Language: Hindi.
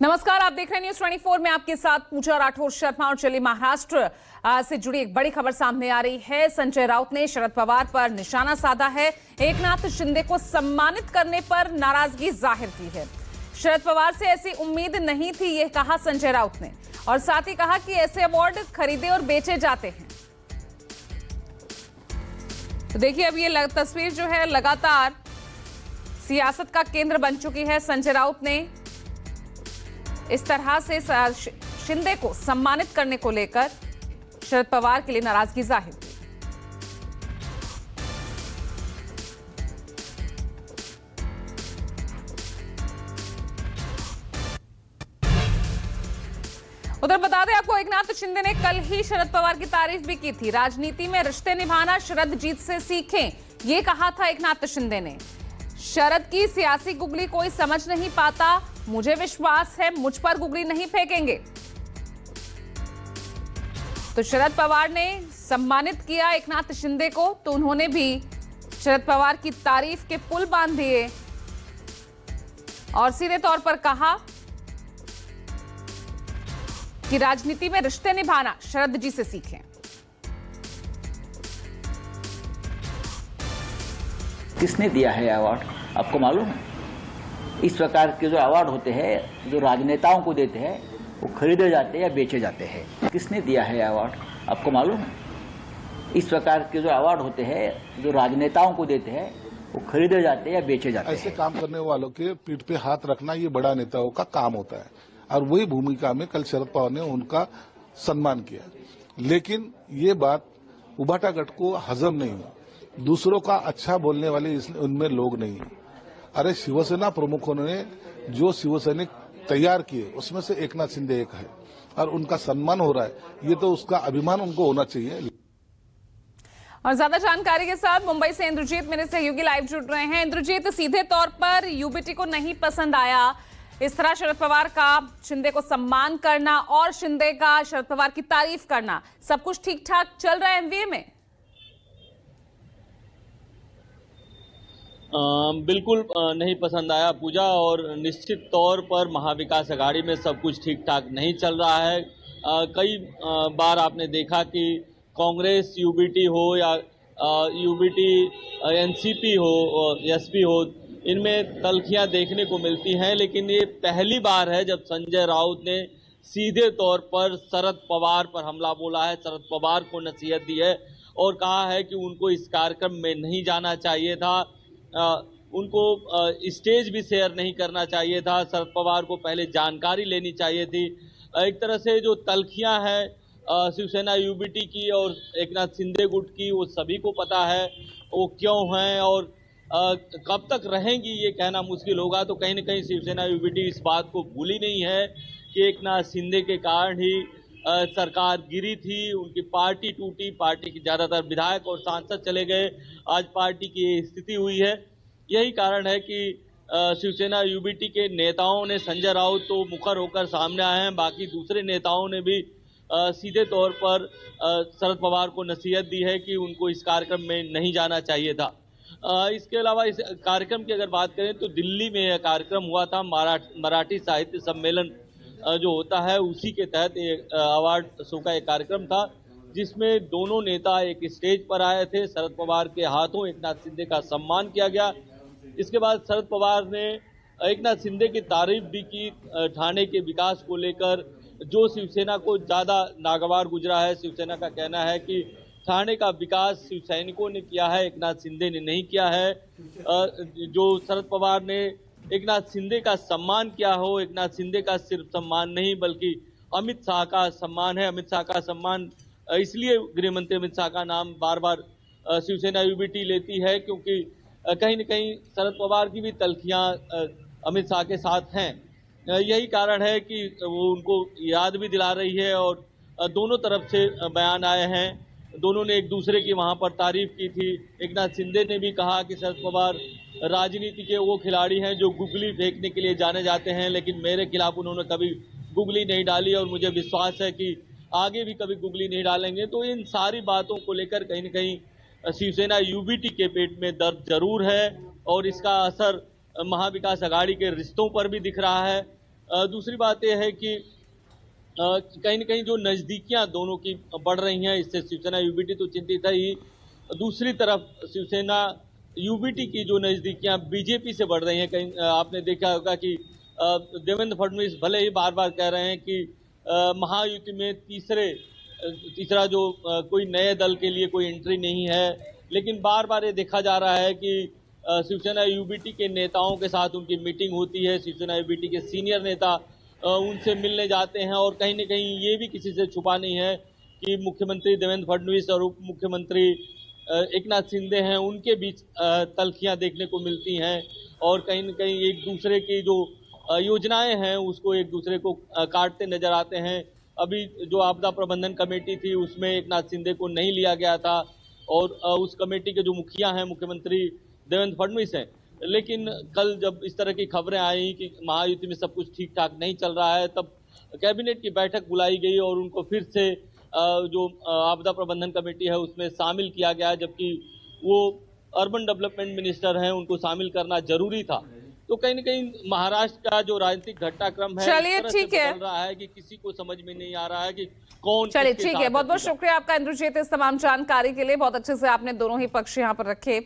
नमस्कार, आप देख रहे हैं न्यूज 24 में आपके साथ पूजा राठौर शर्मा। और चलिए महाराष्ट्र से जुड़ी एक बड़ी खबर सामने आ रही है। संजय राउत ने शरद पवार पर निशाना साधा है। एकनाथ शिंदे को सम्मानित करने पर नाराजगी जाहिर की है। शरद पवार से ऐसी उम्मीद नहीं थी, यह कहा संजय राउत ने, और साथ ही कहा कि ऐसे अवार्ड खरीदे और बेचे जाते हैं। तो देखिए, अब ये तस्वीर जो है लगातार सियासत का केंद्र बन चुकी है। संजय राउत ने इस तरह से शिंदे को सम्मानित करने को लेकर शरद पवार के लिए नाराजगी जाहिर की। उधर बता दें आपको, एकनाथ शिंदे ने कल ही शरद पवार की तारीफ भी की थी। राजनीति में रिश्ते निभाना शरद जीत से सीखें, ये कहा था एकनाथ शिंदे ने। शरद की सियासी गुगली कोई समझ नहीं पाता, मुझे विश्वास है मुझ पर गुगली नहीं फेंकेंगे। तो शरद पवार ने सम्मानित किया एकनाथ शिंदे को, तो उन्होंने भी शरद पवार की तारीफ के पुल बांध दिए और सीधे तौर पर कहा कि राजनीति में रिश्ते निभाना शरद जी से सीखें। किसने दिया है अवार्ड, आपको मालूम है? इस प्रकार के जो अवार्ड होते हैं, जो राजनेताओं को देते हैं, वो खरीदे जाते हैं या बेचे जाते हैं। किसने दिया है अवार्ड, आपको मालूम है? इस प्रकार के जो अवार्ड होते हैं, जो राजनेताओं को देते हैं, वो खरीदे जाते हैं या बेचे जाते हैं। ऐसे काम करने वालों के पीठ पे हाथ रखना ये बड़ा नेताओं का काम होता है, और वही भूमिका में कल शरद पवार ने उनका सम्मान किया। लेकिन ये बात उभाटा गट को हजम नहीं हुई। दूसरों का अच्छा बोलने वाले उनमें लोग नहीं है। अरे शिवसेना प्रमुखों ने जो शिवसैनिक तैयार किए उसमें से एकनाथ शिंदे एक है, और उनका सम्मान हो रहा है, ये तो उसका अभिमान उनको होना चाहिए। और ज्यादा जानकारी के साथ मुंबई से इंद्रजीत मेरे सहयोगी लाइव जुड़ रहे हैं। इंद्रजीत, सीधे तौर पर यूबीटी को नहीं पसंद आया इस तरह शरद पवार का शिंदे को सम्मान करना और शिंदे का शरद पवार की तारीफ करना, सब कुछ ठीक ठाक चल रहा है एमवीए में? बिल्कुल नहीं पसंद आया पूजा, और निश्चित तौर पर महाविकास अघाड़ी में सब कुछ ठीक ठाक नहीं चल रहा है। कई बार आपने देखा कि कांग्रेस यूबीटी हो या यूबीटी एनसीपी हो, एसपी हो, इनमें तल्खियां देखने को मिलती हैं। लेकिन ये पहली बार है जब संजय राउत ने सीधे तौर पर शरद पवार पर हमला बोला है, शरद पवार को नसीहत दी है और कहा है कि उनको इस कार्यक्रम में नहीं जाना चाहिए था, उनको स्टेज भी शेयर नहीं करना चाहिए था, शरद पवार को पहले जानकारी लेनी चाहिए थी। एक तरह से जो तल्खियां हैं शिवसेना यूबीटी की और एकनाथ शिंदे गुट की, वो सभी को पता है वो क्यों हैं और कब तक रहेंगी ये कहना मुश्किल होगा। तो कहीं न कहीं शिवसेना यूबीटी इस बात को भूली नहीं है कि एकनाथ शिंदे के कारण ही सरकार गिरी थी, उनकी पार्टी टूटी, पार्टी के ज़्यादातर विधायक और सांसद चले गए, आज पार्टी की स्थिति हुई है। यही कारण है कि शिवसेना यूबीटी के नेताओं ने, संजय राउत तो मुखर होकर सामने आए हैं, बाकी दूसरे नेताओं ने भी सीधे तौर पर शरद पवार को नसीहत दी है कि उनको इस कार्यक्रम में नहीं जाना चाहिए था। इसके अलावा इस कार्यक्रम की अगर बात करें तो दिल्ली में यह कार्यक्रम हुआ था, मराठी साहित्य सम्मेलन जो होता है उसी के तहत एक अवार्ड शो का एक कार्यक्रम था, जिसमें दोनों नेता एक स्टेज पर आए थे। शरद पवार के हाथों एकनाथ शिंदे का सम्मान किया गया। इसके बाद शरद पवार ने एकनाथ शिंदे की तारीफ भी की। ठाणे के विकास को लेकर जो शिवसेना को ज़्यादा नागवार गुजरा है, शिवसेना का कहना है कि ठाणे का विकास शिव सैनिकों ने किया है, एकनाथ शिंदे ने नहीं किया है। जो शरद पवार ने एकनाथ शिंदे का सम्मान किया हो, एकनाथ शिंदे का सिर्फ सम्मान नहीं बल्कि अमित शाह का सम्मान है। अमित शाह का सम्मान इसलिए गृह मंत्री अमित शाह का नाम बार बार शिवसेना यूबीटी लेती है क्योंकि कहीं न कहीं शरद पवार की भी तल्खियां अमित शाह के साथ हैं। यही कारण है कि वो उनको याद भी दिला रही है और दोनों तरफ से बयान आए हैं। दोनों ने एक दूसरे की वहां पर तारीफ की थी। एकनाथ शिंदे ने भी कहा कि शरद पवार राजनीति के वो खिलाड़ी हैं जो गुगली फेंकने के लिए जाने जाते हैं, लेकिन मेरे खिलाफ उन्होंने कभी गुगली नहीं डाली और मुझे विश्वास है कि आगे भी कभी गुगली नहीं डालेंगे। तो इन सारी बातों को लेकर कहीं न कहीं शिवसेना यूबीटी के पेट में दर्द जरूर है और इसका असर महाविकास अघाड़ी के रिश्तों पर भी दिख रहा है। दूसरी बात यह है कि कहीं न कहीं जो नजदीकियां दोनों की बढ़ रही हैं, इससे शिवसेना यूबीटी तो चिंतित है ही। दूसरी तरफ शिवसेना यूबीटी की जो नजदीकियां बीजेपी से बढ़ रही हैं, कहीं आपने देखा होगा कि देवेंद्र फडणवीस भले ही बार बार कह रहे हैं कि महायुति में तीसरा जो कोई नए दल के लिए कोई एंट्री नहीं है, लेकिन बार बार ये देखा जा रहा है कि शिवसेना यूबीटी के नेताओं के साथ उनकी मीटिंग होती है, शिवसेना यूबीटी के सीनियर नेता उनसे मिलने जाते हैं, और कहीं न कहीं ये भी किसी से छुपा नहीं है कि मुख्यमंत्री देवेंद्र फडणवीस और उप मुख्यमंत्री एकनाथ शिंदे हैं, उनके बीच तल्खियां देखने को मिलती हैं, और कहीं न कहीं एक दूसरे की जो योजनाएं हैं उसको एक दूसरे को काटते नजर आते हैं। अभी जो आपदा प्रबंधन कमेटी थी उसमें एकनाथ शिंदे को नहीं लिया गया था, और उस कमेटी के जो मुखिया हैं मुख्यमंत्री देवेंद्र फडणवीस हैं, लेकिन कल जब इस तरह की खबरें आई कि महायुति में सब कुछ ठीक ठाक नहीं चल रहा है, तब कैबिनेट की बैठक बुलाई गई और उनको फिर से जो आपदा प्रबंधन कमेटी है उसमें शामिल किया गया, जबकि वो अर्बन डेवलपमेंट मिनिस्टर हैं, उनको शामिल करना जरूरी था। तो कहीं न कहीं महाराष्ट्र का जो राजनीतिक घटनाक्रम है, चलिए इस तरह से ठीक है, बदल रहा है कि किसी को समझ में नहीं आ रहा है कि कौन। चलिए ठीक है, बहुत बहुत शुक्रिया आपका इंद्रजीत इस तमाम जानकारी के लिए। बहुत अच्छे से आपने दोनों ही पक्ष यहाँ पर रखे।